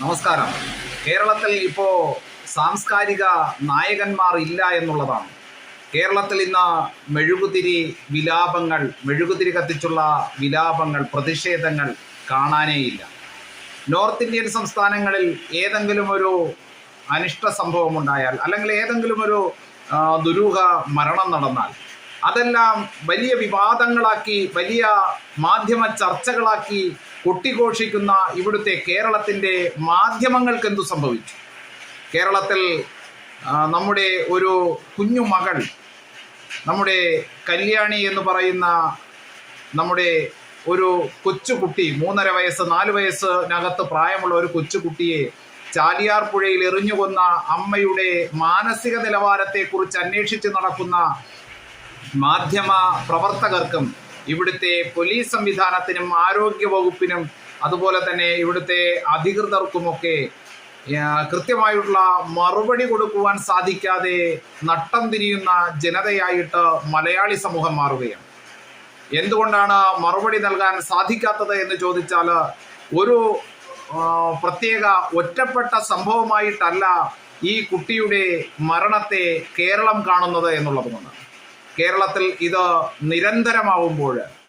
നമസ്കാരം. കേരളത്തിൽ ഇപ്പോൾ സാംസ്കാരിക നായകന്മാർ ഇല്ല എന്നുള്ളതാണ്. കേരളത്തിൽ ഇന്ന് മെഴുകുതിരി കത്തിച്ചുള്ള വിലാപങ്ങൾ, പ്രതിഷേധങ്ങൾ കാണാനേയില്ല. നോർത്ത് ഇന്ത്യൻ സംസ്ഥാനങ്ങളിൽ ഏതെങ്കിലും ഒരു അനിഷ്ട സംഭവം ഉണ്ടായാൽ, അല്ലെങ്കിൽ ഏതെങ്കിലും ഒരു ദുരൂഹ മരണം നടന്നാൽ അതെല്ലാം വലിയ വിവാദങ്ങളാക്കി, വലിയ മാധ്യമ ചർച്ചകളാക്കി കൊട്ടിഘോഷിക്കുന്ന ഇവിടുത്തെ കേരളത്തിൻ്റെ മാധ്യമങ്ങൾക്ക് എന്തു സംഭവിച്ചു? കേരളത്തിൽ നമ്മുടെ ഒരു കുഞ്ഞു മകൾ, നമ്മുടെ കല്യാണി എന്ന് പറയുന്ന നമ്മുടെ ഒരു കൊച്ചുകുട്ടി, 3.5 വയസ്സ് 4 വയസ്സിനകത്ത് പ്രായമുള്ള ഒരു കൊച്ചുകുട്ടിയെ ചാലിയാർ പുഴയിൽ എറിഞ്ഞുകൊന്ന അമ്മയുടെ മാനസിക നിലവാരത്തെക്കുറിച്ച് അന്വേഷിച്ച് നടക്കുന്ന മാധ്യമ പ്രവർത്തകർക്കും ഇവിടുത്തെ പോലീസ് സംവിധാനത്തിനും ആരോഗ്യ വകുപ്പിനും അതുപോലെ തന്നെ ഇവിടുത്തെ അധികൃതർക്കുമൊക്കെ കൃത്യമായിട്ടുള്ള മറുപടി കൊടുക്കുവാൻ സാധിക്കാതെ നട്ടം തിരിയുന്ന ജനതയായിട്ട് മലയാളി സമൂഹം മാറുകയാണ്. എന്തുകൊണ്ടാണ് മറുപടി നൽകാൻ സാധിക്കാത്തത് എന്ന് ചോദിച്ചാൽ, ഒരു പ്രത്യേക ഒറ്റപ്പെട്ട സംഭവമായിട്ടല്ല ഈ കുട്ടിയുടെ മരണത്തെ കേരളം കാണുന്നത് എന്നുള്ളതുകൊണ്ട്. കേരളത്തിൽ ഇത് നിരന്തരമാവുമ്പോൾ